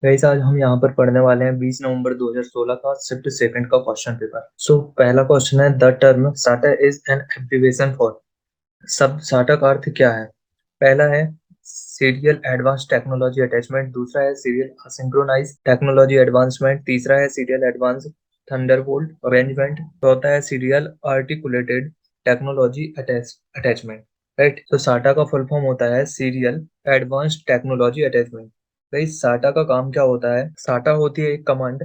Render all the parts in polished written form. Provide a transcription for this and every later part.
Guys आज हम यहाँ पर पढ़ने वाले हैं 20 नवंबर 2016 का शिफ्ट सेकंड का क्वेश्चन पेपर। पहला क्वेश्चन है द टर्म साटा इज एन एब्रिविएशन फॉर। सब साटा का अर्थ क्या है? पहला है सीरियल एडवांस टेक्नोलॉजी अटैचमेंट, दूसरा है सीरियल असिंक्रोनाइज टेक्नोलॉजी एडवांसमेंट, तीसरा है सीरियल एडवांस थंडरबोल्ट अरेंजमेंट, चौथा है serial articulated technology attachment. Right, तो साटा का फुल फॉर्म होता है सीरियल एडवांस टेक्नोलॉजी अटैचमेंट। भाई साटा का काम क्या होता है? साटा होती है एक कमांड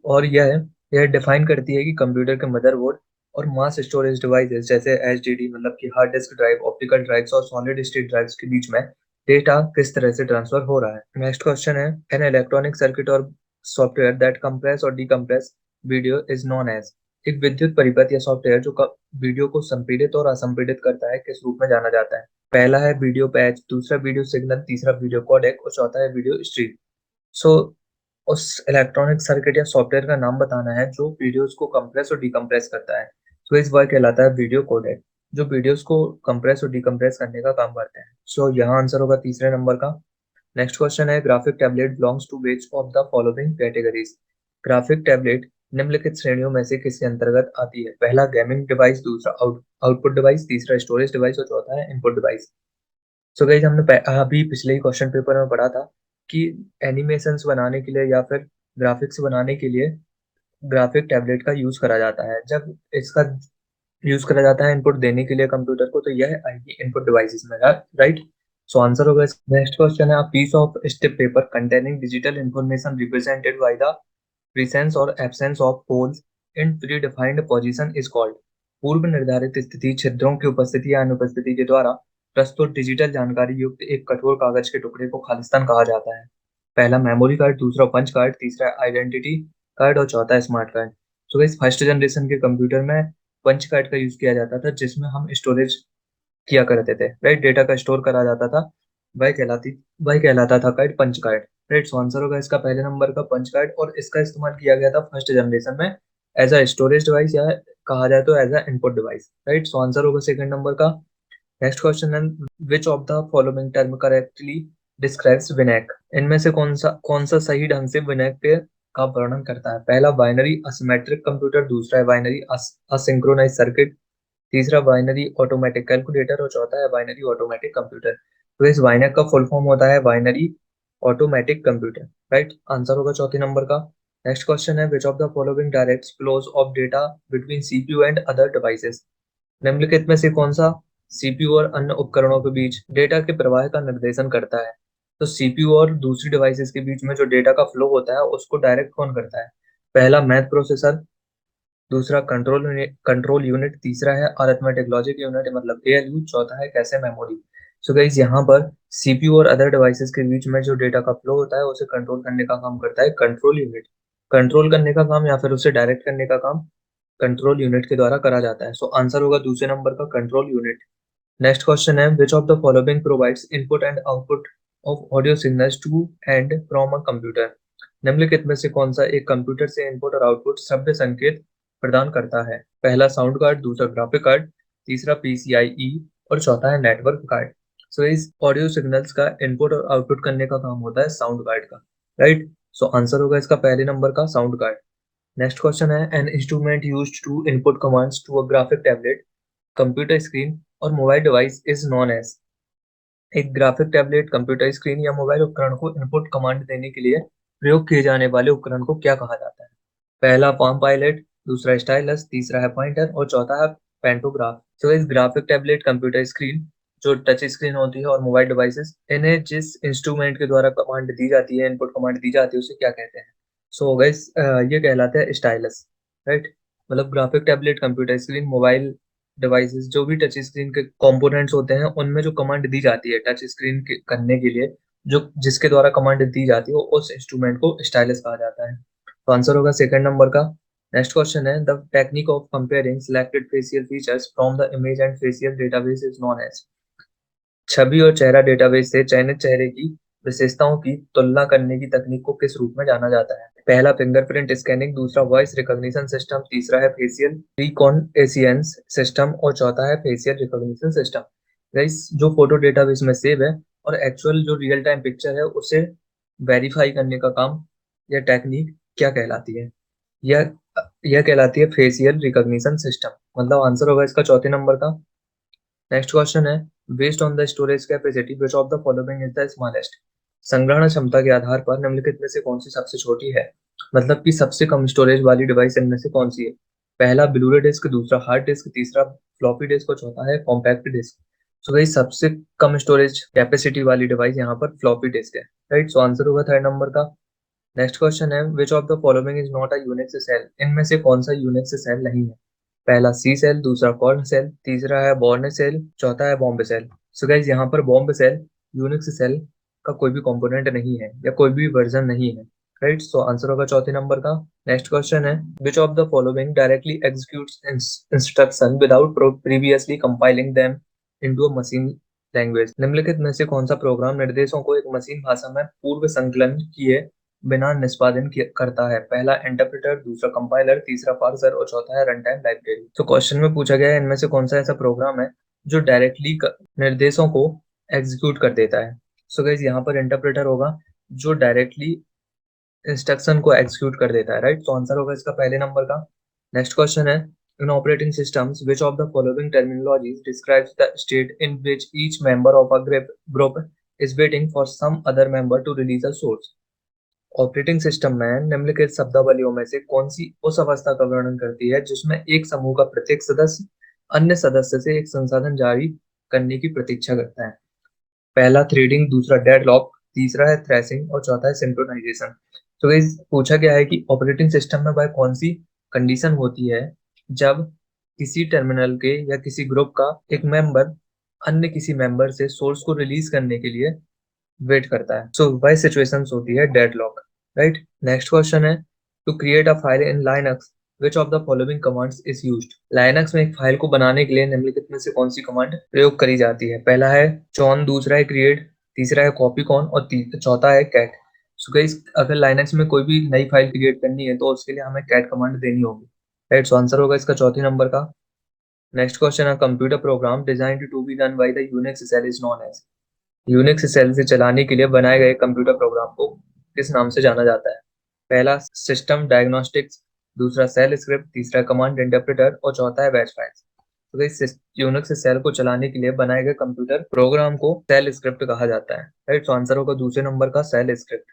और यह डिफाइन करती है कि कंप्यूटर के मदरबोर्ड और मास स्टोरेज डिवाइसेस जैसे एचडीडी मतलब कि hard disk drive, optical drives और सॉलिड स्टेट ड्राइव्स के बीच में डेटा किस तरह से ट्रांसफर हो रहा है। नेक्स्ट क्वेश्चन है एन इलेक्ट्रॉनिक सर्किट और सॉफ्टवेयर दैट कंप्रेस और decompress video is known as. एक विद्युत परिपथ या सॉफ्टवेयर जो वीडियो को संपीड़ित और असंपीड़ित करता है किस रूप में जाना जाता है? पहला है वीडियो पैच, दूसरा वीडियो सिग्नल, तीसरा वीडियो कोडेक और चौथा है वीडियो स्ट्रीम। सो उस इलेक्ट्रॉनिक सर्किट या सॉफ्टवेयर का नाम बताना है जो वीडियोस को कंप्रेस और डिकम्प्रेस करता है। तो इस वह कहलाता है वीडियो कोडेक, जो वीडियोस को कंप्रेस और डिकम्प्रेस करने का काम करते हैं। यहाँ आंसर होगा तीसरे नंबर का। नेक्स्ट क्वेश्चन है graphic tablet belongs to which of the following categories. Graphic tablet निम्नलिखित श्रेणियों में से किसके अंतर्गत आती है? पहला गेमिंग डिवाइस, दूसरा आउटपुट डिवाइस, तीसरा स्टोरेज डिवाइस और चौथा है इनपुट डिवाइस। गाइस हमने अभी पिछले ही क्वेश्चन पेपर में पढ़ा था कि एनिमेशंस बनाने के लिए या फिर ग्राफिक्स बनाने के लिए ग्राफिक टैबलेट का यूज करा जाता है। जब इसका यूज करा जाता है इनपुट देने के लिए कंप्यूटर को, तो यह आएगी इनपुट डिवाइसेस में। राइट, सो आंसर होगा। नेक्स्ट क्वेश्चन है piece of strip paper containing digital information represented by the presence और absence of holes in predefined position is called. पूर्व निर्धारित स्थिति छिद्रों की उपस्थिति या अनुपस्थिति के द्वारा प्रस्तुत डिजिटल जानकारी युक्त एक कठोर कागज के टुकड़े को खालिस्तान कहा जाता है। पहला मेमोरी कार्ड, दूसरा पंच कार्ड, तीसरा आइडेंटिटी कार्ड और चौथा स्मार्ट कार्ड। इस फर्स्ट जनरेशन के कंप्यूटर में पंच कार्ड का यूज किया जाता था जिसमें हम स्टोरेज किया करते थे। राइट, डेटा का स्टोर करा जाता था। वह कहलाती वह कहलाता था card punch card. Right, so answer होगा इसका पहले नंबर का पंच कार्ड, और इसका इस्तेमाल किया गया था फर्स्ट जनरेशन में एज अ स्टोरेज डिवाइस या कहा जाए तो as a input device. Right, so answer होगा सेकंड नंबर का। नेक्स्ट क्वेश्चन है which of the following term correctly describes UNIVAC. इनमें से कौन सा सही ढंग से विनैक का वर्णन करता है? पहला बाइनरी असिमेट्रिक कंप्यूटर, दूसरा है बाइनरी असिंक्रोनाइज सर्किट, तीसरा बाइनरी ऑटोमेटिक कैलकुलेटर और चौथा है बाइनरी ऑटोमेटिक कंप्यूटर। तो इस बाइनरी का फुल फॉर्म होता है binary automatic computer. Right, answer होगा चौथे नंबर का। नेक्स्ट क्वेश्चन है which of the following direct flows of data between CPU and other devices. निम्नलिखित में से कौन सा सीपीयू और अन्य उपकरणों के बीच डेटा के प्रवाह का निर्देशन करता है? तो सीपीयू और दूसरी डिवाइसेस के बीच में जो डेटा का फ्लो होता है उसको डायरेक्ट कौन करता है? पहला मैथ प्रोसेसर, दूसरा कंट्रोल यूनिट, तीसरा है अरिथमेटिक लॉजिक यूनिट मतलब एएलयू, चौथा है कैशे मेमोरी। गाइस यहाँ पर सीपीयू और अदर डिवाइसेस के बीच में जो डेटा का फ्लो होता है उसे कंट्रोल करने का काम करता है कंट्रोल यूनिट। कंट्रोल करने का काम या फिर उसे डायरेक्ट करने का काम कंट्रोल यूनिट के द्वारा करा जाता है। आंसर होगा दूसरे नंबर का कंट्रोल यूनिट। नेक्स्ट क्वेश्चन है which of the following provides input and output of audio signals to and from a computer. निम्नलिखित में से कौन सा एक कंप्यूटर से इनपुट और आउटपुट शब्द संकेत प्रदान करता है? पहला साउंड कार्ड, दूसरा ग्राफिक कार्ड, तीसरा पीसीआईई और चौथा है नेटवर्क कार्ड। इस ऑडियो सिग्नल्स का इनपुट और आउटपुट करने का काम होता है साउंड कार्ड का। राइट, आंसर होगा इसका पहले नंबर का साउंड कार्ड। नेक्स्ट क्वेश्चन है an instrument used to input commands to a graphic tablet, computer screen और mobile device is known as. एक ग्राफिक टैबलेट, कंप्यूटर स्क्रीन या मोबाइल उपकरण को इनपुट कमांड देने के लिए प्रयोग किए जाने वाले उपकरण को क्या कहा जाता है? पहला पाम पायलट, दूसरा स्टाइलस, तीसरा है पॉइंटर और चौथा है पेंटोग्राफ। इस ग्राफिक टैबलेट, कंप्यूटर स्क्रीन जो टच स्क्रीन होती है और मोबाइल डिवाइसेस, इन्हें जिस इंस्ट्रूमेंट के द्वारा कमांड दी जाती है, इनपुट कमांड दी जाती है, उसे क्या कहते हैं? गाइस ये कहलाता है स्टाइलस। राइट, मतलब graphic tablet, computer screen, mobile devices जो भी टच स्क्रीन के कंपोनेंट्स होते हैं उनमें जो कमांड दी जाती है टच स्क्रीन के करने के लिए, जो जिसके द्वारा कमांड दी जाती है उस इंस्ट्रूमेंट को स्टाइलस कहा जाता है। तो आंसर होगा सेकंड नंबर का। नेक्स्ट क्वेश्चन है the technique of comparing selected facial features from the image and facial database is known as. छवि और चेहरा डेटाबेस से चयनित चेहरे की विशेषताओं की तुलना करने की तकनीक को किस रूप में जाना जाता है? पहला फिंगरप्रिंट स्कैनिंग, दूसरा वॉइस रिकॉग्निशन सिस्टम, तीसरा है फेशियल रिकॉनएसियंस सिस्टम और चौथा है फेशियल रिकॉग्निशन सिस्टम। गाइस जो फोटो डेटाबेस में सेव है और एक्चुअल जो रियल टाइम पिक्चर है उसे वेरीफाई करने का काम, या टेक्निक क्या कहलाती है? यह यह कहलाती है फेशियल रिकॉग्निशन सिस्टम। मतलब आंसर होगा इसका चौथे नंबर का। नेक्स्ट क्वेश्चन है, based on the storage capacity which of the following is the smallest? संग्रहण क्षमता के आधार पर निम्नलिखित में से कौन सी सबसे छोटी है? मतलब कि सबसे कम स्टोरेज वाली डिवाइस इनमें से कौन सी है? पहला ब्लूरे डिस्क, दूसरा हार्ड डिस्क, तीसरा फ्लॉपी डिस्क और चौथा है कॉम्पैक्ट डिस्क। सो भाई सबसे कम स्टोरेज कैपेसिटी वाली डिवाइस यहाँ पर फ्लॉपी डिस्क है। राइट, सो आंसर होगा थर्ड नंबर का। नेक्स्ट क्वेश्चन है, which of the following is not a Unix shell? इनमें से कौन सा यूनिक्स सेल नहीं है? पहला सी सेल, दूसरा कॉर्न सेल, तीसरा है बॉर्न सेल, चौथा है बॉम्बे सेल। सो गाइज यहाँ पर बॉम्बे सेल यूनिक्स सेल का कोई भी कंपोनेंट नहीं है या कोई भी वर्जन नहीं है। राइट, सो आंसर होगा चौथे नंबर का। नेक्स्ट क्वेश्चन है, which of the following directly executes instruction without previously compiling them into a machine language? निम्नलिखित में से कौन सा प्रोग्राम निर्देशों को एक मशीन भाषा में पूर्व संकलन किए बिना निष्पादन करता है? पहला इंटरप्रेटर, दूसरा कंपाइलर, तीसरा पार्सर और चौथा है रन टाइम लाइब्रेरी। तो क्वेश्चन में पूछा गया है इनमें से कौन सा ऐसा प्रोग्राम है जो डायरेक्टली निर्देशों को एग्जीक्यूट कर देता है? सो गाइस यहाँ पर इंटरप्रेटर होगा जो डायरेक्टली इंस्ट्रक्शन को एग्जीक्यूट कर देता है। राइट, तो आंसर होगा इसका पहले नंबर का। नेक्स्ट क्वेश्चन है, in operating systems which of the following terminologies describes the state in which each member of a group is waiting for some other member to release a source? Operating system में निम्नलिखित शब्दावलियों में से कौन सी उस अवस्था का वर्णन करती है जिसमें एक समूह का प्रत्येक सदस्य अन्य सदस्य से एक संसाधन जारी करने की प्रतीक्षा करता है? पहला थ्रेडिंग, दूसरा डेडलॉक, तीसरा है थ्रेशिंग और चौथा है सिंक्रोनाइजेशन। तो इस पूछा गया है कि ऑपरेटिंग सिस्टम में वह कौन सी कंडीशन होती है जब किसी टर्मिनल के या किसी ग्रुप का एक मेंबर अन्य किसी मेंबर से सोर्स को रिलीज करने के लिए वेट करता है। सो वह सिचुएशंस होती है डेडलॉक। राइट, नेक्स्ट क्वेश्चन है, to create a file in Linux which of the following commands is used? Linux में एक फाइल को बनाने के लिए निम्नलिखित में से कौन सी कमांड प्रयोग करी जाती है? पहला है चौन, दूसरा है क्रिएट, तीसरा है कॉपी कॉन और चौथा है कैट। सो गाइस अगर लाइनक्स में कोई भी नई फाइल क्रिएट करनी है तो उसके लिए हमें कैट कमांड देनी होगी। राइट, सो आंसर होगा इसका चौथे नंबर का। नेक्स्ट क्वेश्चन है, computer program designed to be run by the Unix shell is known as? Unix shell से चलाने के लिए बनाए गए कंप्यूटर प्रोग्राम को किस नाम से जाना जाता है? पहला सिस्टम डायग्नोस्टिक्स, दूसरा सेल स्क्रिप्ट, तीसरा कमांड इंटरप्रेटर और चौथा है बैच फाइल्स। तो इस यूनिक्स सेल को चलाने के लिए बनाए गए कंप्यूटर प्रोग्राम को सेल स्क्रिप्ट कहा जाता है। राइट, तो आंसर होगा दूसरे नंबर का सेल स्क्रिप्ट।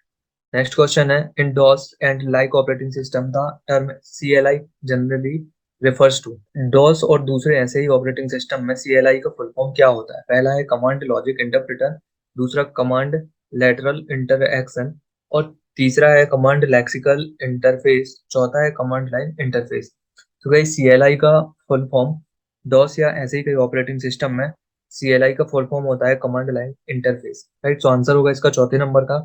नेक्स्ट क्वेश्चन है, in DOS and like operating system the term CLI generally refers to? DOS और दूसरे ऐसे ही ऑपरेटिंग सिस्टम में CLI का फुल फॉर्म क्या होता है? पहला है कमांड लॉजिक इंटरप्रेटर, दूसरा कमांड लेटरल इंटरएक्शन और तीसरा है कमांड लेक्सिकल इंटरफेस, चौथा है कमांड लाइन इंटरफेस। तो भाई CLI का फुल फॉर्म डॉस या ऐसे ही कई ऑपरेटिंग सिस्टम में CLI का फुल फॉर्म होता है कमांड लाइन इंटरफेस। राइट, तो आंसर होगा इसका चौथे नंबर का।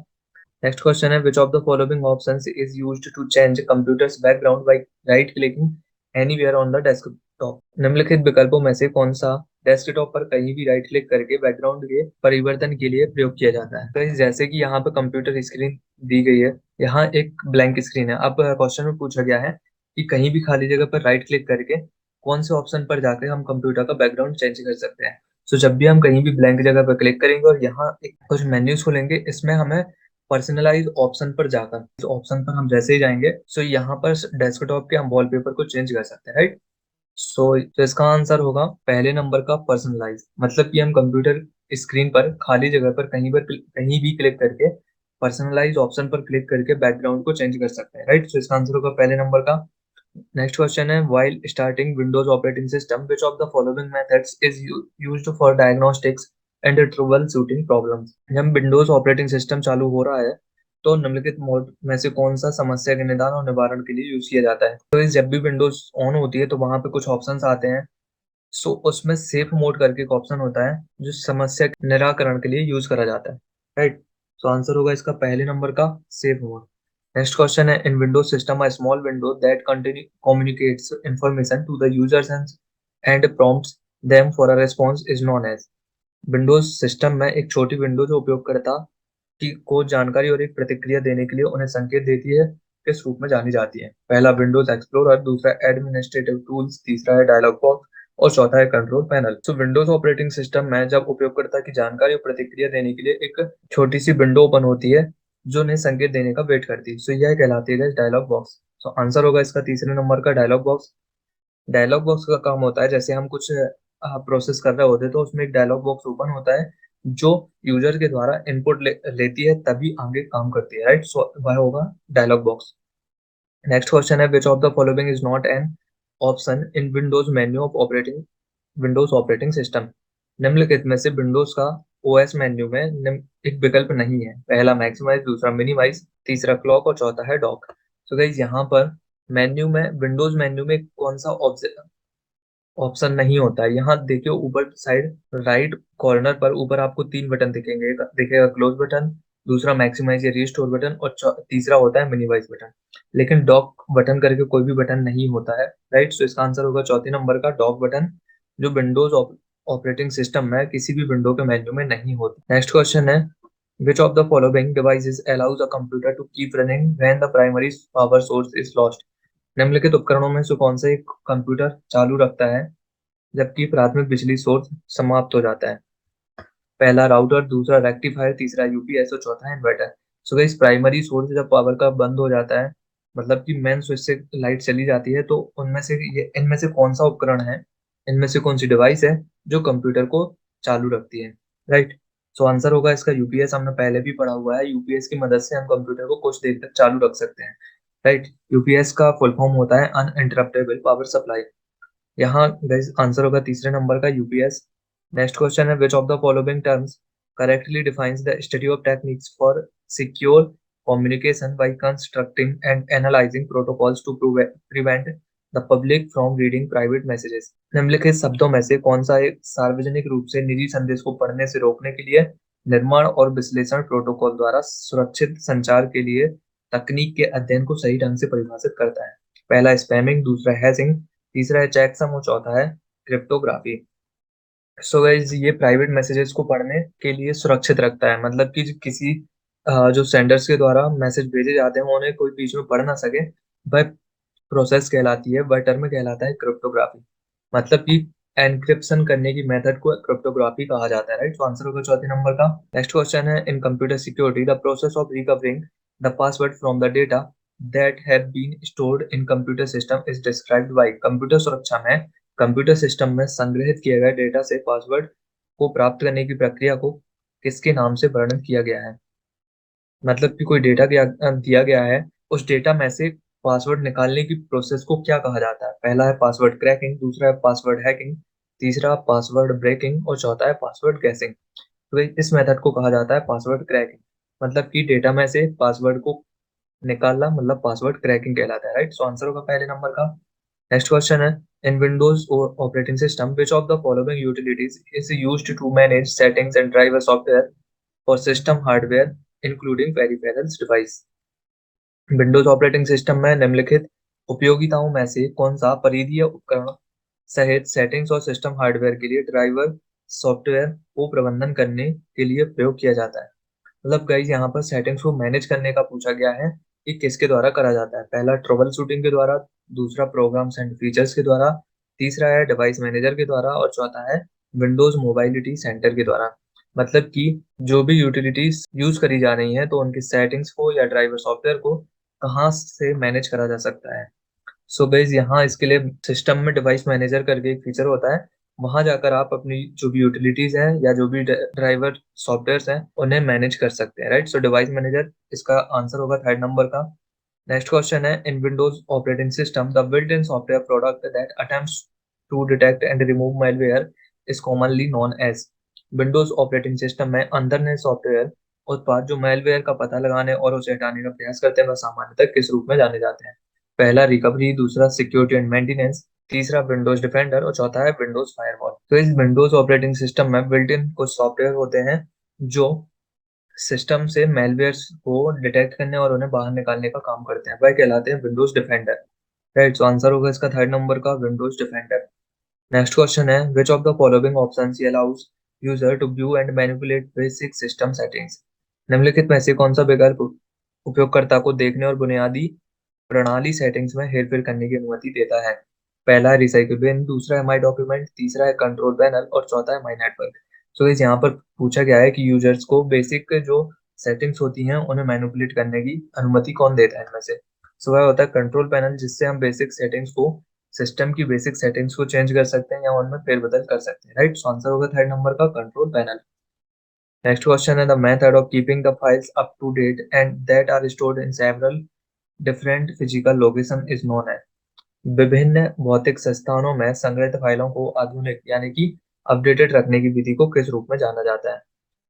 नेक्स्ट क्वेश्चन है, which of the following options is used to change computer's background by right clicking anywhere on the desktop? निम्नलिखित विकल्पों में से कौन सा डेस्कटॉप पर कहीं भी राइट क्लिक करके बैकग्राउंड के परिवर्तन के लिए प्रयोग किया जाता है? तो जैसे कि यहाँ पे कंप्यूटर स्क्रीन दी गई है, यहाँ एक ब्लैंक स्क्रीन है। अब क्वेश्चन में पूछा गया है कि कहीं भी खाली जगह पर राइट क्लिक करके कौन से ऑप्शन पर जाकर हम कंप्यूटर का बैकग्राउंड चेंज कर सकते हैं? तो जब भी हम कहीं भी ब्लैंक जगह पर क्लिक करेंगे और यहाँ एक कुछ मेन्यूज खुलेंगे, इसमें हमें पर्सनलाइज ऑप्शन पर जाकर इस ऑप्शन पर हम जैसे ही जाएंगे सो यहाँ पर डेस्कटॉप के हम वॉलपेपर को चेंज कर सकते हैं। राइट, तो इसका आंसर होगा पहले नंबर का पर्सनलाइज। मतलब कि हम कंप्यूटर स्क्रीन पर खाली जगह पर कहीं भी क्लिक करके पर्सनलाइज ऑप्शन पर क्लिक करके बैकग्राउंड को चेंज कर सकते हैं। राइट, तो इसका आंसर होगा पहले नंबर का। नेक्स्ट क्वेश्चन है, while starting Windows operating system which of the following methods is used for diagnostics and trouble shooting problems? जब विंडोज ऑपरेटिंग सिस्टम चालू हो रहा है तो निम्नलिखित मोड में से कौन सा समस्या के निदान और निवारण के लिए यूज किया जाता है? तो इस जब भी विंडोज ऑन होती है तो वहां पे कुछ ऑप्शंस आते हैं। सो उसमें सेफ मोड करके एक ऑप्शन होता है जो समस्या के निराकरण के लिए यूज करा जाता है। राइट, तो आंसर होगा इसका पहले नंबर का सेफ मोड। नेक्स्ट क्वेश्चन है, in Windows system a small window that communicates information to the users and prompts them for a response is known as? Windows system में एक छोटी विंडो जो उपयोगकर्ता की को जानकारी और एक प्रतिक्रिया देने के लिए उन्हें संकेत देती है किस रूप में जानी जाती है? पहला विंडोज एक्सप्लोरर, दूसरा एडमिनिस्ट्रेटिव टूल्स, तीसरा है डायलॉग बॉक्स और चौथा है कंट्रोल पैनल। तो विंडोज ऑपरेटिंग सिस्टम में जब उपयोगकर्ता की जानकारी और प्रतिक्रिया देने के लिए एक छोटी सी विंडो ओपन होती है जो उन्हें संकेत देने का वेट करती है। सो यह कहलाती है डायलॉग बॉक्स। सो आंसर होगा इसका तीसरे नंबर का डायलॉग बॉक्स। डायलॉग बॉक्स का काम होता है, जैसे हम कुछ प्रोसेस कर रहे होते हैं तो उसमें एक डायलॉग बॉक्स ओपन होता है जो यूजर के द्वारा इनपुट लेती है तभी आगे काम करती है, राइट। सो वह होगा डायलॉग बॉक्स। नेक्स्ट क्वेश्चन है which of the following is not an option in Windows menu of operating Windows operating system. निम्नलिखित में से विंडोज का ओएस मेन्यू में एक विकल्प नहीं है। पहला मैक्सिमाइज, दूसरा मिनिमाइज, तीसरा क्लॉक और चौथा है डॉक। तो गाइस यहाँ पर मेन्यू में, विंडोज मेन्यू में कौन सा ऑप्शन नहीं होता है। यहाँ देखिए ऊपर साइड राइट कॉर्नर पर ऊपर आपको तीन बटन दिखेंगे। एक दिखेगा क्लोज बटन, दूसरा मैक्सिमाइज या रीस्टोर बटन और तीसरा होता है मिनिमाइज बटन। लेकिन डॉक बटन करके कोई भी बटन नहीं होता है, राइट। सो इसका आंसर होगा चौथे नंबर का डॉक बटन, जो विंडोज ऑपरेटिंग सिस्टम में किसी भी विंडो के मेन्यू में नहीं होता। नेक्स्ट क्वेश्चन है which of the following devices allows a computer to keep running when the primary power source is lost. निम्नलिखित उपकरणों में से कौन सा एक कंप्यूटर चालू रखता है जबकि प्राथमिक बिजली सोर्स समाप्त हो जाता है। पहला राउटर, दूसरा रेक्टिफायर, तीसरा यूपीएस और चौथा inverter. So guys primary source जब पावर का बंद हो जाता है, मतलब कि मेन स्विच से लाइट चली जाती है, तो उनमें से ये इनमें से कौन सा उपकरण है, इनमें से कौन सी डिवाइस है जो कंप्यूटर को चालू रखती है, राइट। सो आंसर होगा इसका यूपीएस। हमने पहले भी पढ़ा हुआ है, यूपीएस की मदद से हम कंप्यूटर को कुछ देर तक चालू रख सकते हैं, राइट। यूपीएस का फुल फॉर्म होता है अनइंटरप्टेबल पावर सप्लाई। यहाँ गाइस आंसर होगा तीसरे नंबर का यूपीएस। नेक्स्ट क्वेश्चन है which of the following terms correctly defines the study of techniques for secure communication by constructing and analyzing protocols to prevent the public from reading private messages। निम्नलिखित शब्दों में से कौन सा एक सार्वजनिक रूप से निजी संदेश को पढ़ने से रोकने के लिए निर्माण और विश्लेषण प्रोटोकॉल द्वारा सुरक्षित संचार के लिए तकनीक के अध्ययन को सही ढंग से परिभाषित करता है। पहला स्पैमिंग, दूसरा हैशिंग, तीसरा है चेकसम और चौथा है क्रिप्टोग्राफी। सो गाइस ये प्राइवेट मैसेजेस को पढ़ने के लिए सुरक्षित रखता है, मतलब कि किसी जो सेंडर्स के द्वारा मैसेज भेजे जाते हैं उन्हें कोई बीच में पढ़ ना सके, वह प्रोसेस कहलाती है, वह टर्म कहलाता है क्रिप्टोग्राफी। मतलब कि एनक्रिप्शन करने की मेथड को क्रिप्टोग्राफी कहा जाता है, राइट। तो आंसर होगा चौथे नंबर का। नेक्स्ट क्वेश्चन है in computer security the process of recovering the password from the data that have been stored in computer system is described by. Computer सुरक्षा में कंप्यूटर सिस्टम में संग्रहित किए गए डेटा से पासवर्ड को प्राप्त करने की प्रक्रिया को किसके नाम से वर्णित किया गया है। मतलब कि कोई डेटा दिया गया है, उस डेटा में से पासवर्ड निकालने की प्रोसेस को क्या कहा जाता है। पहला है पासवर्ड क्रैकिंग, दूसरा है पासवर्ड हैकिंग, तीसरा पासवर्ड ब्रेकिंग और चौथा है पासवर्ड गैसिंग। तो इस मेथड को कहा जाता है पासवर्ड क्रैकिंग। मतलब कि डेटा में से पासवर्ड को निकालना मतलब पासवर्ड क्रैकिंग कहलाता है, राइट। सो आंसर होगा पहले नंबर का। नेक्स्ट क्वेश्चन है in Windows operating system which of the following utilities is used to manage settings and driver software for system hardware including peripherals device. Windows operating system में निम्नलिखित उपयोगिताओं में से कौन सा परिधीय उपकरण सहित सेटिंग्स और सिस्टम हार्डवेयर के लिए ड्राइवर सॉफ्टवेयर को प्रबंधन करने के लिए प्रयोग किया जाता है। मतलब गाइज यहाँ पर सेटिंग्स को मैनेज करने का पूछा गया है कि किसके द्वारा करा जाता है। पहला ट्रबल शूटिंग के द्वारा, दूसरा प्रोग्राम्स एंड फीचर्स के द्वारा, तीसरा है डिवाइस मैनेजर के द्वारा और चौथा है विंडोज मोबाइलिटी सेंटर के द्वारा। मतलब कि जो भी यूटिलिटीज यूज करी जा रही हैं तो उनकी सेटिंग्स को या ड्राइवर सॉफ्टवेयर को कहाँ से मैनेज करा जा सकता है। सो गाइज यहाँ इसके लिए सिस्टम में डिवाइस मैनेजर करके एक फीचर होता है, वहां जाकर आप अपनी जो भी यूटिलिटीज हैं या जो भी ड्राइवर सॉफ्टवेयर हैं उन्हें मैनेज कर सकते हैं, राइट। सो डिवाइस मैनेजर इसका आंसर होगा थर्ड नंबर का। नेक्स्ट क्वेश्चन है in Windows operating system the built in software product that attempts to detect and remove malware is commonly known as. Windows operating system में अंतर्निहित software उत्पाद जो malware का पता लगाने और उसे हटाने का प्रयास करते हैं वह सामान्यतः किस रूप में जाने जाते हैं। पहला रिकवरी, दूसरा सिक्योरिटी एंड मेंटेनेंस, तीसरा विंडोज डिफेंडर और चौथा है विंडोज फायरवॉल। तो इस विंडोज ऑपरेटिंग सिस्टम में बिल्ट इन कुछ सॉफ्टवेयर होते हैं जो सिस्टम से मेलवेयर्स को डिटेक्ट करने और उन्हें बाहर निकालने का काम करते हैं, वह कहलाते हैं Windows Defender, right. So answer होगा इसका थर्ड नंबर का विंडोज डिफेंडर। नेक्स्ट क्वेश्चन है which of the following options allows user to view and manipulate basic system settings. निम्नलिखित में से कौन सा विकल्प उपयोगकर्ता को देखने और बुनियादी प्रणाली सेटिंग्स में हेरफेर करने की अनुमति देता है। पहला है रिसाइकिल बिन, दूसरा है माई डॉक्यूमेंट, तीसरा है कंट्रोल पैनल और चौथा है माई नेटवर्क। सो इस यहाँ पर पूछा गया है कि यूजर्स को बेसिक जो सेटिंग्स होती हैं उन्हें मैनिपुलेट करने की अनुमति कौन देता है इनमें से? सो वह होता है कंट्रोल पैनल, जिससे हम बेसिक सेटिंग्स को, सिस्टम की बेसिक सेटिंग्स को चेंज कर सकते हैं या उनमें फेरबदल कर सकते हैं, राइट? सो आंसर होगा थर्ड नंबर का कंट्रोल पैनल। नेक्स्ट क्वेश्चन है the method of keeping the files up to date and that are stored in several different physical location is known as. विभिन्न भौतिक स्थानों में संग्रहित फाइलों को आधुनिक यानी कि अपडेटेड रखने की विधि को किस रूप में जाना जाता है?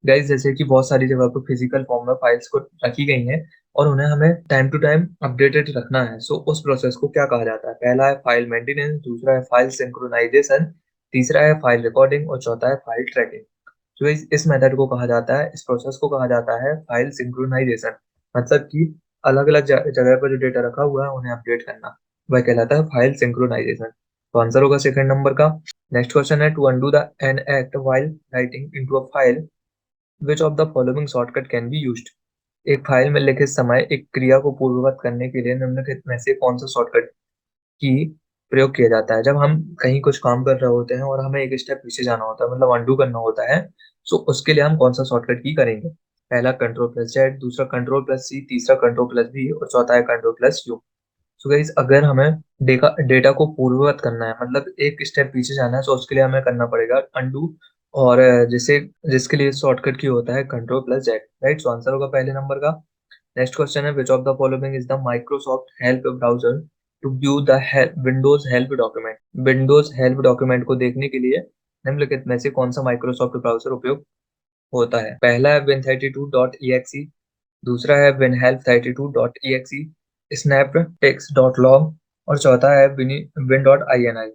गाइस, जैसे कि बहुत सारी जगह पर फिजिकल फॉर्म में फाइल्स को रखी गई हैं और उन्हें हमें टाइम टू टाइम अपडेटेड रखना है, सो उस प्रोसेस को क्या कहा जाता है? पहला है फाइल मेंटेनेंस, दूसरा है फाइल सिंक्रोनाइजेशन, तीसरा है फाइल रिकॉर्डिंग और चौथा है फाइल ट्रैकिंग। तो इस मेथड को कहा जाता है, इस प्रोसेस को कहा जाता है फाइल सिंक्रोनाइजेशन। मतलब कि अलग अलग जगह पर जो डेटा रखा हुआ है उन्हें अपडेट करना, वह कहलाता है फाइल सिंक्रोनाइजेशन। तो आंसर होगा सेकंड नंबर का। नेक्स्ट क्वेश्चन है to undo the an act while writing into a file which of the following shortcut can be used. एक फाइल में लिखित समय एक क्रिया को पूर्ववत करने के लिए निम्नलिखित में से कौन सा शॉर्टकट की प्रयोग किया जाता है? जब हम कहीं कुछ काम कर रहे होते हैं और हमें एक स्टेप पीछे जाना होता है, मतलब अनडू करना होता है, सो उसके लिए हम कौन सा शॉर्टकट की करेंगे? पहला कंट्रोल प्लस जेड, दूसरा कंट्रोल प्लस सी, तीसरा कंट्रोल प्लस बी और चौथा है control plus you. So guys, अगर हमें डेटा को पूर्ववत करना है, मतलब एक स्टेप पीछे जाना है, तो उसके लिए हमें करना पड़ेगा अनडू। और जिसे जिसके लिए शॉर्टकट की होता है control plus Z, right? So answer होगा पहले नंबर का। नेक्स्ट क्वेश्चन है which of the following is the Microsoft help browser to view the Windows help document. Windows help document को देखने के लिए निम्नलिखित में से कौन सा माइक्रोसॉफ्ट ब्राउजर उपयोग होता है? पहला है win32.exe, दूसरा है winhelp32.exe, snaptex.log और चौथा है win.ini।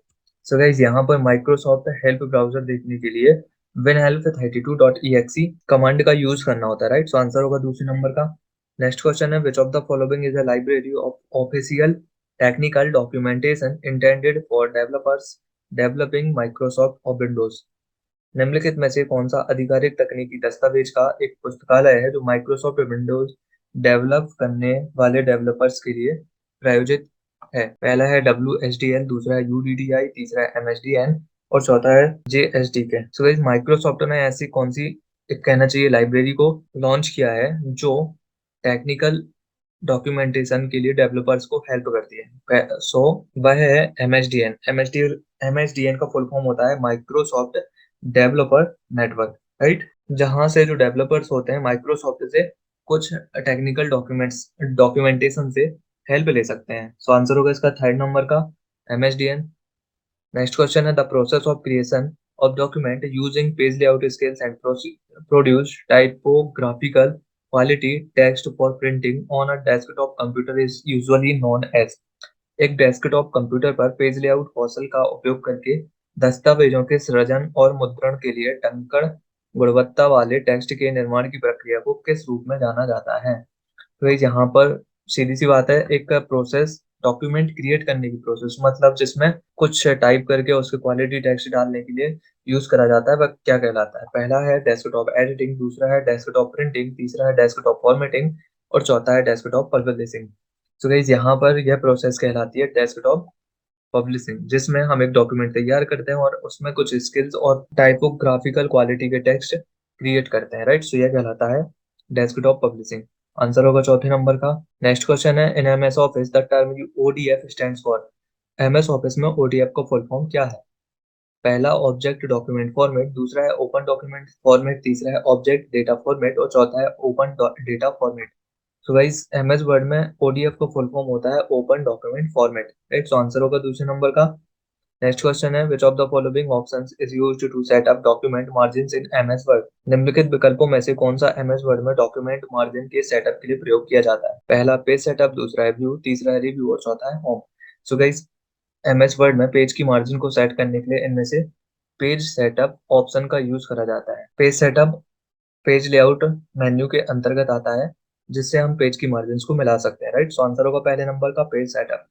सो गाइस, यहाँ पर माइक्रोसॉफ्ट हेल्प ब्राउजर देखने के लिए winhelp32.exe कमांड का यूज करना होता है, राइट? सो आंसर होगा दूसरे नंबर का। नेक्स्ट क्वेश्चन है which of the following is a library of official technical documentation intended for developers developing Microsoft और विंडोज। निम्नलिखित में से कौन सा आधिकारिक तकनीकी दस्तावेज का एक पुस्तकालय है जो माइक्रोसॉफ्ट विंडोज डेवलप करने वाले डेवलपर्स के लिए प्रायोजित है? पहला है WSDL, दूसरा है UDDI, तीसरा है MSDN और चौथा है JSDK। सो गाइस, माइक्रोसॉफ्ट ने ऐसी कौन सी, एक कहना चाहिए, लाइब्रेरी को लॉन्च किया है जो टेक्निकल डॉक्यूमेंटेशन के लिए डेवलपर्स को हेल्प करती है? सो वह है MSDN। MSDN का फुल फॉर्म होता है माइक्रोसॉफ्ट डेवलपर नेटवर्क, राइट? जहां से जो डेवलपर्स होते हैं माइक्रोसॉफ्ट से कुछ टेक्निकल डॉक्यूमेंटेशन से हेल्प ले सकते हैं। सो आंसर होगा इसका थर्ड नंबर का MSDN। नेक्स्ट क्वेश्चन है the process of creation of document using page layout skills and produce typographical quality text for printing on a desktop computer is usually known as. एक desktop computer पर page layout कौशल का उपयोग करके दस्तावेजों के सृजन और मुद्रण के लिए टंकण गुणवत्ता वाले टेक्स्ट के निर्माण की प्रक्रिया को किस रूप में जाना जाता है? तो यहाँ पर सीधी सी बात है, एक प्रोसेस डॉक्यूमेंट क्रिएट करने की प्रोसेस, मतलब जिसमें कुछ टाइप करके उसके क्वालिटी टेक्स्ट डालने के लिए यूज करा जाता है, वह क्या कहलाता है? पहला है डेस्कटॉप एडिटिंग, दूसरा है डेस्कटॉप प्रिंटिंग, तीसरा है डेस्कटॉप फॉर्मेटिंग और चौथा है डेस्कटॉप पब्लिशिंग। तो गाइस, यहाँ पर यह प्रोसेस कहलाती है डेस्कटॉप पब्लिशिंग, जिसमें हम एक डॉक्यूमेंट तैयार करते हैं और उसमें कुछ स्किल्स और टाइपोग्राफिकल क्वालिटी के टेक्स्ट क्रिएट करते हैं, राइट? सो यह कहलाता है डेस्कटॉप पब्लिशिंग। आंसर होगा चौथे नंबर का। नेक्स्ट क्वेश्चन है इन MS office the term ODF stands for. MS office में ODF का फुल फॉर्म क्या है? पहला ऑब्जेक्ट डॉक्यूमेंट फॉर्मेट, दूसरा है ओपन डॉक्यूमेंट फॉर्मेट, तीसरा है ऑब्जेक्ट डेटा फॉर्मेट और चौथा है open data format. So guys, MS Word में ODF का फुल फॉर्म होता है open document format, right? So answer होगा दूसरे नंबर का। नेक्स्ट क्वेश्चन है which of the following options is used to set up document margins in MS Word. निम्नलिखित विकल्पों में से कौन सा MS वर्ड में डॉक्यूमेंट मार्जिन के सेटअप के लिए प्रयोग किया जाता है? पहला पेज सेटअप, दूसरा है व्यू, तीसरा है रिव्यू और चौथा है होम। सो गाइस, MS वर्ड में पेज की मार्जिन को सेट करने के लिए इनमें से पेज सेटअप ऑप्शन का यूज करा जाता है। Page setup page layout menu के अंतर्गत आता है, जिससे हम पेज की मार्जिन को मिला सकते हैं, राइट? सो आंसर होगा पहले नंबर का पेज सेटअप।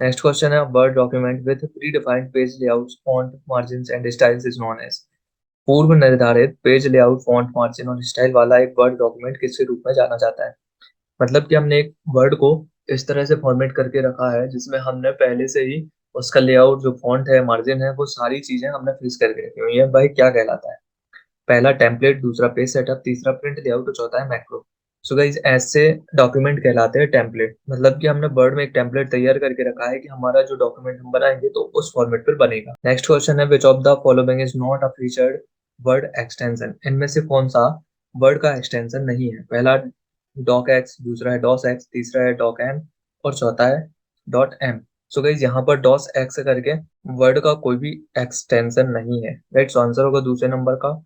नेक्स्ट क्वेश्चन है Word document with predefined page layouts font margins and styles is known as. पूर्व निर्धारित पेज लेआउट फॉन्ट मार्जिन और स्टाइल वाला एक वर्ड डॉक्यूमेंट किस रूप में जाना जाता है? मतलब कि हमने एक वर्ड को इस तरह से फॉर्मेट करके रखा है जिसमें हमने पहले से ही उसका लेआउट, जो फॉन्ट है, मार्जिन है, वो सारी चीजें हमने फिक्स करके रखी हुई है। भाई क्या कहलाता है? पहला टेम्पलेट, दूसरा पेज सेटअप, तीसरा प्रिंट लेआउट और चौथा है मैक्रो। सो गाइस ऐसे डॉक्यूमेंट कहलाते हैं टेम्पलेट, मतलब कि हमने वर्ड में एक टेम्पलेट तैयार करके रखा है कि हमारा जो डॉक्यूमेंट हम बनाएंगे तो उस फॉर्मेट पर बनेगा। नेक्स्ट क्वेश्चन है which of the following is not a featured word extension, इनमें से कौन सा वर्ड का एक्सटेंशन नहीं है? पहला डॉक एक्स, दूसरा है डॉस एक्स, तीसरा है डॉक एम और चौथा है डॉट एम। सो गाइस यहाँ पर डॉस एक्स करके वर्ड का कोई भी एक्सटेंशन नहीं है, राइट। सो आंसर होगा दूसरे नंबर का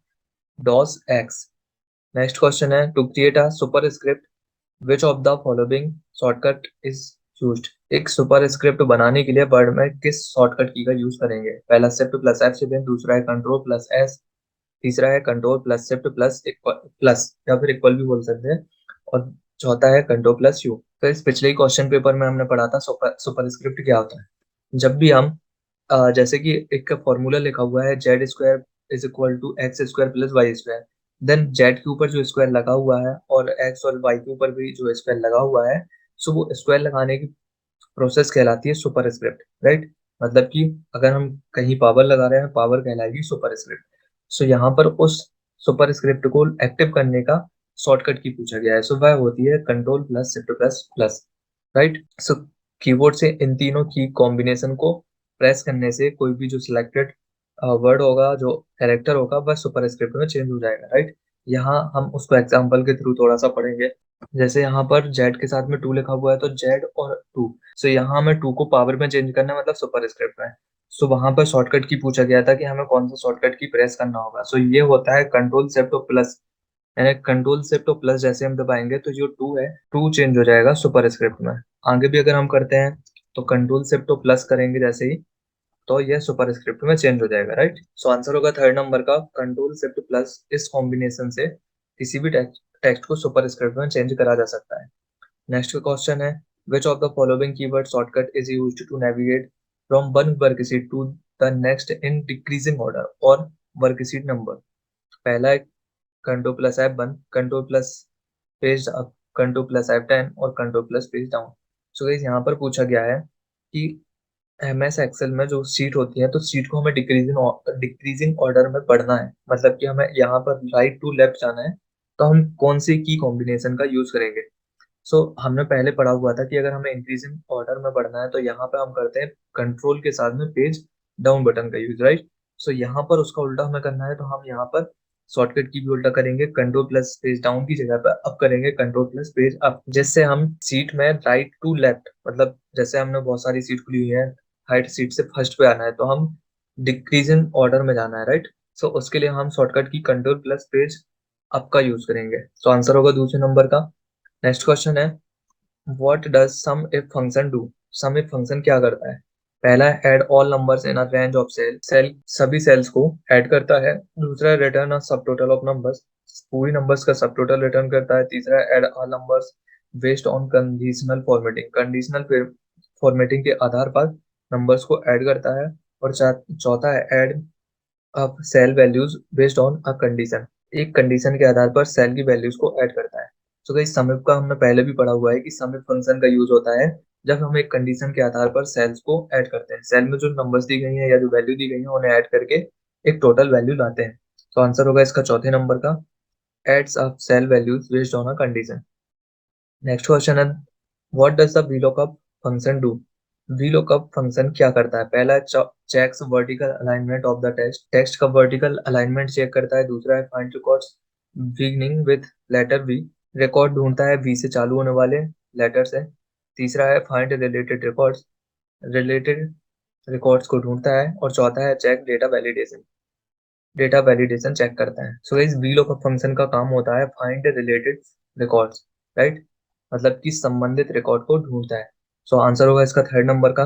डॉस एक्स। नेक्स्ट क्वेश्चन है to create a superscript which of the following shortcut is used, एक सुपर स्क्रिप्ट बनाने के लिए वर्ड में किस शॉर्टकट की का यूज करेंगे? पहला शिफ्ट प्लस एफ सेवन, दूसरा है कंट्रोल प्लस एस, तीसरा है control plus shift plus plus या फिर इक्वल भी बोल सकते हैं, और चौथा है कंट्रोल प्लस यू। तो इस पिछले क्वेश्चन पेपर में हमने पढ़ा था सुपर स्क्रिप्ट क्या होता है। जब भी हम जैसे कि एक फॉर्मूला लिखा हुआ है Z square is equal to X square plus Y square, then Z के ऊपर जो स्क्वायर लगा हुआ है और एक्स और वाई के ऊपर भी जो स्क्वायर लगा हुआ है, सो वो स्क्वायर लगाने की प्रोसेस कहलाती है सुपर स्क्रिप्ट, राइट। मतलब कि अगर हम कहीं पावर लगा रहे हैं, पावर कहलाएगी सुपर स्क्रिप्ट। सो यहाँ पर उस सुपर स्क्रिप्ट को एक्टिव करने का शॉर्टकट की पूछा गया है, सो वह होती है control plus shift plus plus, right. So keyboard से इन तीनों की कॉम्बिनेशन को प्रेस करने से कोई भी जो सिलेक्टेड वर्ड होगा, जो कैरेक्टर होगा, वह सुपर स्क्रिप्ट में चेंज हो जाएगा, राइट। यहाँ हम उसको एग्जाम्पल के थ्रू थोड़ा सा पढ़ेंगे। जैसे यहाँ पर जेड के साथ में टू लिखा हुआ है तो जेड और टू, सो यहाँ हमें टू को पावर में चेंज करना है, मतलब सुपर स्क्रिप्ट में। सो वहां पर शॉर्टकट की पूछा गया था कि हमें कौन सा शॉर्टकट की प्रेस करना होगा। सो ये होता है कंट्रोल शिफ्ट और प्लस, यानी कंट्रोल शिफ्ट और प्लस जैसे हम दबाएंगे तो जो टू है टू चेंज हो जाएगा सुपर स्क्रिप्ट में। आगे भी अगर हम करते हैं तो कंट्रोल शिफ्ट और प्लस करेंगे जैसे ही, तो ये सुपर स्क्रिप्ट में चेंज हो जाएगा, राइट। सो आंसर होगा थर्ड नंबर का कंट्रोल शिफ्ट प्लस। इस कॉम्बिनेशन से किसी भी टेक्स्ट को सुपर स्क्रिप्ट में चेंज करा जा सकता है। नेक्स्ट क्वेश्चन है which of the following keyword shortcut is used to navigate from one worksheet to the next in decreasing order और वर्कशीट नंबर? पहला है control plus F1, control plus page up, control plus F10 और control plus page down. So guys यहाँ पर पूछा गया है कि MS एक्सेल में जो सीट होती है तो सीट को हमें डिक्रीजिंग ऑर्डर में पढ़ना है, मतलब कि हमें यहाँ पर राइट टू लेफ्ट जाना है, तो हम कौन सी की कॉम्बिनेशन का यूज करेंगे? सो हमने पहले पढ़ा हुआ था कि अगर हमें इंक्रीजिंग ऑर्डर में बढ़ना है तो यहाँ पे हम करते हैं कंट्रोल के साथ में पेज डाउन बटन का यूज, राइट। सो यहाँ पर उसका उल्टा हमें करना है तो हम यहाँ पर शॉर्टकट की भी उल्टा करेंगे, कंट्रोल प्लस पेज डाउन की जगह पर अब करेंगे कंट्रोल प्लस पेज अप, जिससे हम सीट में राइट टू लेफ्ट, मतलब जैसे हमने बहुत सारी सीट खुली हुई है, हाइट सीट से फर्स्ट पे आना है तो हम डिक्रीजिंग ऑर्डर में जाना है, राइट। सो उसके लिए हम शॉर्टकट की कंट्रोल प्लस पेज अप का यूज करेंगे। सो आंसर होगा दूसरे नंबर का। नेक्स्ट क्वेश्चन है what does sum if function do, sum if function क्या करता है? पहला है add all numbers in a range of cell, cell सभी सेल्स को ऐड करता है। दूसरा है return a subtotal of numbers, पूरी नंबर्स का सब टोटल रिटर्न करता है। तीसरा है add all numbers based on conditional formatting, conditional formatting के आधार पर नंबर्स को ऐड करता है। और चौथा है add up cell values based on a condition, एक कंडीशन के आधार पर सेल की वैल्यूज को ऐड करता है। सो गाइस सम इफ का हमने पहले भी पढ़ा हुआ है कि सम इफ फंक्शन का यूज होता है जब हम एक कंडीशन के आधार पर सेल्स को ऐड करते हैं, सेल में जो नंबर्स दी गई हैं या जो वैल्यू दी गई है उन्हें ऐड करके एक टोटल वैल्यू लाते हैं। तो आंसर होगा इसका चौथे नंबर का adds up cell values based on a condition. Next question है what does the VLOOKUP function do, VLOOKUP function क्या करता है? पहला checks vertical alignment of the text, text का वर्टिकल अलाइनमेंट चेक करता है। दूसरा है find records beginning with letter V, record ढूंढता है V से चालू होने वाले लेटर से। तीसरा है find related records, related records को ढूंढता है। और चौथा है check data validation, data validation check करता है। सो इस VLOOKUP फंक्शन का काम होता है फाइंड रिलेटेड रिकॉर्ड्स, राइट, मतलब कि संबंधित रिकॉर्ड को ढूंढता है। सो आंसर होगा इसका थर्ड नंबर का।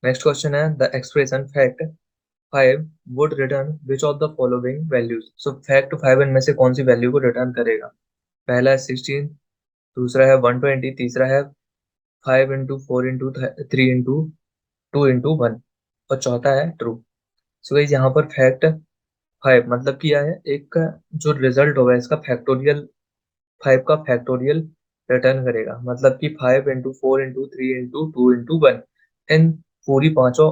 नेक्स्ट क्वेश्चन है the expression fact 5 would return which of the following values, so fact 5 इनमें से कौन सी वैल्यू को रिटर्न करेगा? पहला है 16, दूसरा है 120, तीसरा है 5 इंटू 4 इंटू 3 इंटू 2 इंटू 1 और चौथा है ट्रू। सो यहाँ पर फैक्ट 5 मतलब क्या है, एक जो रिजल्ट होगा इसका फैक्टोरियल, 5 का फैक्टोरियल रिटर्न करेगा, मतलब कि 5 इंटू 4 इंटू 3 इंटू 2 इंटू 1, इन पूरी पांचों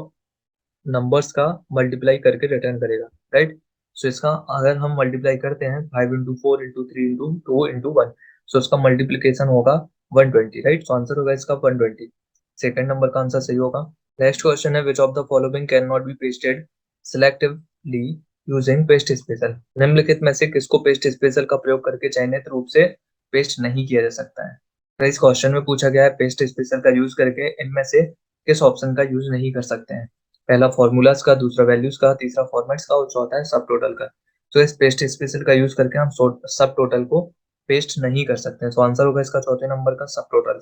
नंबर्स का मल्टीप्लाई करके रिटर्न करेगा, राइट। सो इसका अगर हम मल्टीप्लाई करते हैं 5 इंटू 4 इंटू 3 इंटू 2 इंटू 1, सो उसका मल्टीप्लीकेशन होगा 120, राइट। सो आंसर होगा इसका 120। सेकंड नंबर का आंसर सही होगा। नेक्स्ट क्वेश्चन है which of the following can not be pasted selectively using paste special. निम्नलिखित में से किसको पेस्ट स्पेशल का प्रयोग करके चयनित रूप से पेस्ट नहीं किया जा सकता है। तो इस क्वेश्चन में पूछा गया है पेस्ट स्पेशल का यूज करके इनमें से किस ऑप्शन का यूज नहीं कर सकते हैं। पहला फॉर्मूलाज का, दूसरा वैल्यूज का, तीसरा फॉर्मेट्स का और चौथा है सब टोटल का। तो इस पेस्ट स्पेशल का यूज करके हम सब टोटल को पेस्ट नहीं कर सकते हैं। तो आंसर होगा इसका चौथे नंबर का सब टोटल।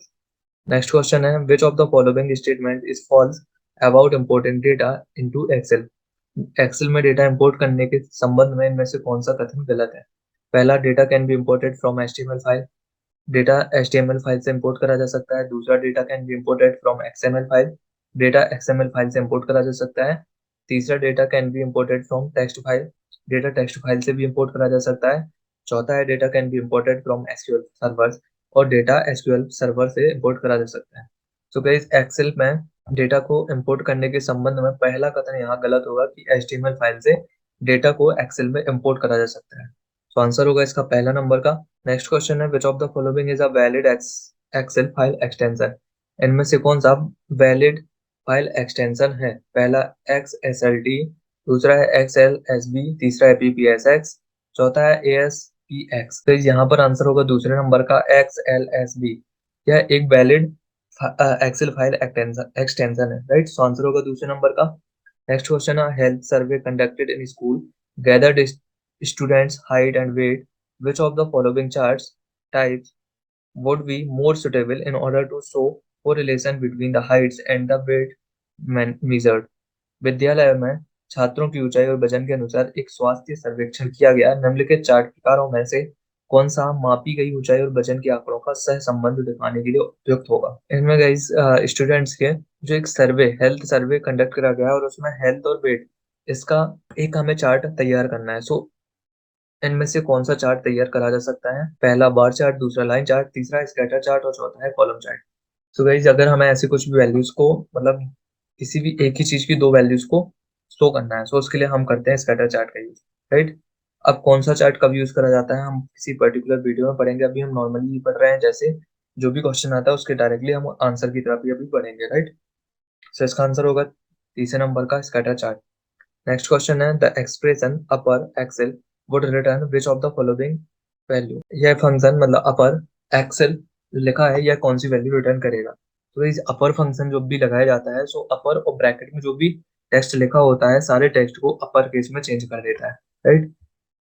नेक्स्ट क्वेश्चन है which of the following statement is false about important data into Excel. Excel में डेटा इंपोर्ट करने के संबंध में इनमें से कौन सा कथन गलत है। पहला, data can be imported from HTML file. Data HTML file से इंपोर्ट करा जा सकता है। दूसरा, data can be imported from XML file. Data XML file से इंपोर्ट करा जा सकता है। तीसरा, data can be imported from text file. Data text file से भी इंपोर्ट करा जा सकता है। चौथा है data can be imported from SQL servers और डेटा एसक्यूएल सर्वर से इंपोर्ट करा जा सकता है। तो गाइस एक्सेल में डेटा को इंपोर्ट करने के संबंध में पहला कथन यहाँ गलत होगा कि एचटीएमएल फाइल से डेटा को एक्सेल में इंपोर्ट करा जा सकता है। तो आंसर होगा इसका पहला नंबर का। नेक्स्ट क्वेश्चन है which of the following is a valid Excel file extension. इनमें से कौन सा वैलिड फाइल एक्सटेंशन है। पहला XSLT, दूसरा है XLSB, तीसरा है PPSX, चौथा है ASPX। तो यहाँ पर आंसर होगा दूसरे नंबर का XLSB। यह एक वैलिड एक्सेल फाइल एक्सटेंशन है, राइट। सो आंसर होगा दूसरे नंबर का। नेक्स्ट क्वेश्चन है health survey conducted in school gathered students height and weight. Which of the following charts types would be more suitable in order to show correlation between the heights and the weight measured? विद्यालय में छात्रों की ऊंचाई और वजन के अनुसार एक स्वास्थ्य सर्वेक्षण किया गया। निम्नलिखित चार्ट प्रकारों में से कौन सा मापी गई ऊंचाई और वजन के आंकड़ों का सह संबंध दिखाने के लिए उपयुक्त होगा। इनमें गाइस स्टूडेंट्स के जो एक सर्वे हेल्थ सर्वे कंडक्ट करा गया है और उसमें हेल्थ और वेट इसका एक हमें चार्ट तैयार करना है। सो इनमें से कौन सा चार्ट तैयार करा जा सकता है। पहला बार चार्ट, दूसरा लाइन चार्ट, तीसरा स्कैटर चार्ट और चौथा है कॉलम चार्ट। तो गाइज अगर हमें ऐसे कुछ भी वैल्यूज को मतलब किसी भी एक ही चीज की दो वैल्यूज को शो करना है, सो उसके लिए हम करते हैं स्कैटर चार्ट का यूज, राइट। अब कौन सा चार्ट कब यूज करा जाता है हम किसी पर्टिकुलर वीडियो में पढ़ेंगे। अभी हम नॉर्मली पढ़ रहे हैं, जैसे जो भी क्वेश्चन आता है उसके डायरेक्टली हम आंसर की तरफ ही अभी पढ़ेंगे, राइट। सो इसका आंसर होगा तीसरे नंबर का स्कैटर चार्ट। नेक्स्ट क्वेश्चन है the expression upper Excel would return which of the following value. यह फंक्शन मतलब अपर एक्सेल लिखा है यह कौन सी वैल्यू रिटर्न करेगा। तो इस अपर फंक्शन जो भी लगाया जाता है, सो अपर और ब्रैकेट में जो भी टेक्स्ट लिखा होता है सारे टेक्स्ट को अपर केस में चेंज कर देता है, राइट।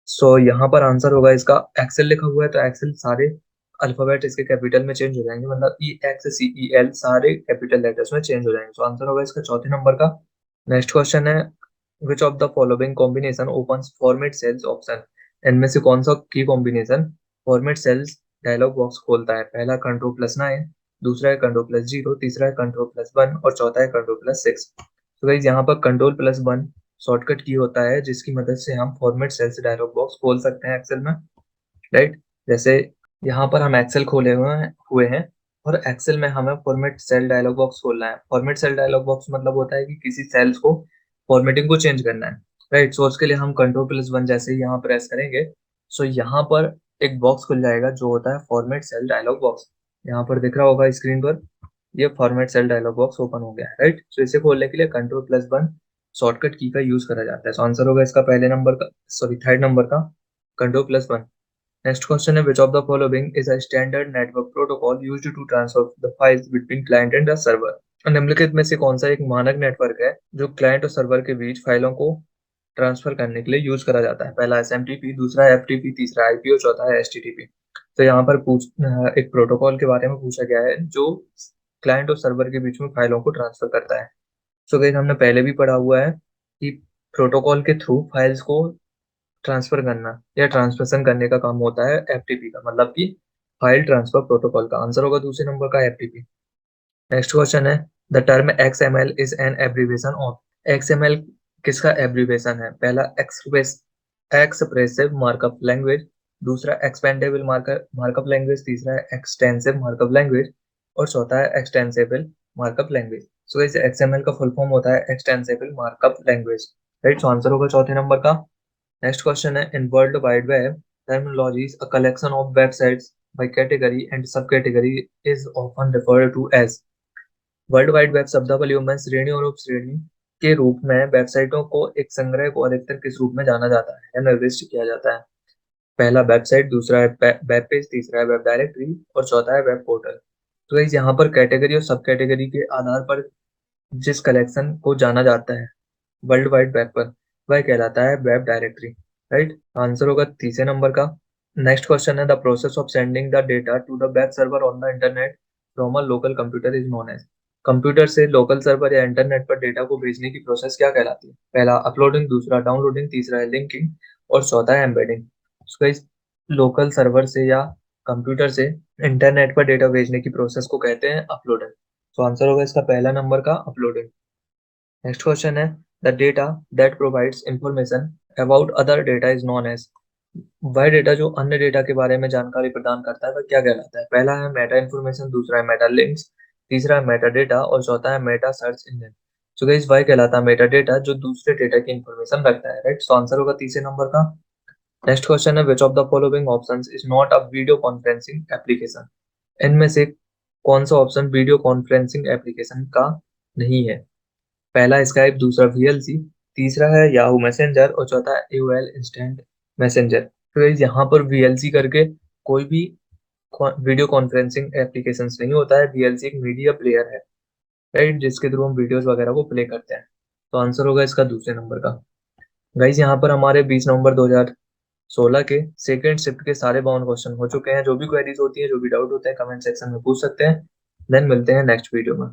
सो यहाँ पर आंसर होगा इसका एक्सेल लिखा हुआ है तो एक्सेल सारे अल्फाबेट इसके कैपिटल में चेंज हो जाएंगे, मतलब EXCEL सारे कैपिटल लेटर्स में चेंज हो जाएंगे। तो आंसर होगा इसका चौथे नंबर का। नेक्स्ट क्वेश्चन है which of the following combination opens format cells option. इनमें से कौन सा की combination format cells dialog box खोलता है। पहला Ctrl+9, दूसरा है Ctrl+0, तीसरा है Ctrl+1 और चौथा है Ctrl+6। तो गाइस यहाँ पर Ctrl+1 शॉर्टकट की होता है जिसकी मदद से हम फॉर्मेट सेल्स डायलॉग बॉक्स खोल सकते हैं एक्सेल में, राइट। जैसे यहाँ पर हम एक्सेल खोले हुए हैं और एक्सेल में हमें फॉर्मेट सेल डायलॉग बॉक्स खोलना है। फॉर्मेट सेल डायलॉग बॉक्स मतलब होता है कि किसी सेल्स को फॉर्मेटिंग को चेंज करना है, राइट। सो उसके लिए हम Ctrl+1 जैसे ही यहाँ प्रेस करेंगे, सो यहाँ पर एक बॉक्स खुल जाएगा जो होता है फॉर्मेट सेल डायलॉग बॉक्स। यहाँ पर दिख रहा होगा स्क्रीन पर, ये format cell dialog box open हो गया है, राइट। सो इसे खोलने के लिए Ctrl+1 शॉर्टकट की का यूज करा जाता है। सो आंसर होगा इसका पहले नंबर का, सॉरी थर्ड नंबर का Ctrl+1। Next question है which of the following is a standard network protocol used to transfer the files between client and the server। निम्नलिखित में से कौन सा एक मानक नेटवर्क है जो क्लाइंट और सर्वर के बीच फाइलों को ट्रांसफर करने के लिए यूज करा जाता है। पहला SMTP, दूसरा FTP, तीसरा IP और चौथा है HTTP। तो यहाँ पर एक प्रोटोकॉल के बारे में पूछा गया है जो क्लाइंट और सर्वर के बीच में फाइलों को ट्रांसफर करता है। सो गाइस हमने पहले भी पढ़ा हुआ है कि प्रोटोकॉल के थ्रू फाइल्स को ट्रांसफर करना या ट्रांसमिशन करने का काम होता है FTP का, मतलब कि फाइल ट्रांसफर प्रोटोकॉल का। आंसर होगा दूसरे नंबर का FTP। नेक्स्ट क्वेश्चन है the term XML is an abbreviation of. XML किसका एब्रीविएशन है। पहला एक्सप्रेसिव मार्कअप लैंग्वेज, दूसरा एक्सपेंडेबल मार्कअप लैंग्वेज, तीसरा है एक्सटेंसिव मार्कअप लैंग्वेज और चौथा है एक्सटेंसिबल मार्कअप लैंग्वेज। सो इस XML का फुल फॉर्म होता है extensible markup language, right. So answer होगा चौथे नंबर का। नेक्स्ट क्वेश्चन है in world wide web terminology a collection of websites by category and subcategory is often referred to as। World wide web शब्दावली में श्रेणी और उपश्रेणी के रूप में वेबसाइटों को एक संग्रह को अधिकतर किस रूप में जाना जाता है या निर्दिष्ट किया जाता है? पहला वेबसाइट, दूसरा है वेब पेज, तीसरा है वेब डायरेक्टरी और चौथा है वेब पोर्टल। तो गाइस यहाँ पर कैटेगरी और सब कैटेगरी के आधार पर जिस कलेक्शन को जाना जाता है वर्ल्ड वाइड वेब पर वह कहलाता है वेब डायरेक्टरी। राइट, आंसर होगा तीसरे नंबर का। नेक्स्ट क्वेश्चन है the process of sending the data to the web server on the internet from a local computer is known as. Computer से local server या इंटरनेट पर data को भेजने की प्रोसेस क्या कहलाती है? पहला अपलोडिंग, दूसरा डाउनलोडिंग, तीसरा है लिंकिंग और चौथा है एम्बेडिंग। उसका इस लोकल सर्वर से या कंप्यूटर से इंटरनेट पर डेटा भेजने की प्रोसेस को कहते हैं अपलोडिंग। तो आंसर होगा इसका पहला नंबर का अपलोडिंग। नेक्स्ट क्वेश्चन है the data that provides information about other data is known as. वह डेटा जो अन्य डेटा के बारे में जानकारी प्रदान करता है वह क्या कहलाता है? पहला है मेटा इन्फॉर्मेशन, दूसरा है मेटा लिंक्स, तीसरा है मेटा डेटा और चौथा है Meta search engine. So guys वह कहलाता है मेटा डेटा जो दूसरे डेटा की इंफॉर्मेशन रखता है। राइट, सो आंसर होगा तीसरे नंबर का। नेक्स्ट क्वेश्चन है which of the following options is not a video conferencing application. इनमें से कौन सा ऑप्शन वीडियो कॉन्फ्रेंसिंग एप्लीकेशन का नहीं है? पहला स्काइप, दूसरा वीएलसी, तीसरा है याहू मैसेंजर और चौथा है एओएल इंस्टेंट मैसेंजर। तो guys, यहाँ पर वीएलसी करके कोई भी वीडियो कॉन्फ्रेंसिंग एप्लीकेशंस नहीं होता है। वीएलसी एक मीडिया प्लेयर है, राइट, जिसके थ्रू हम वीडियोस वगैरह को प्ले करते हैं। तो आंसर होगा इसका दूसरे नंबर का। गाइज यहाँ पर हमारे 20 नवंबर 2016 के सेकेंड शिफ्ट के सारे बाउंड क्वेश्चन हो चुके हैं। जो भी क्वेरीज होती है, जो भी डाउट होते हैं, कमेंट सेक्शन में पूछ सकते हैं। देन मिलते हैं नेक्स्ट वीडियो में।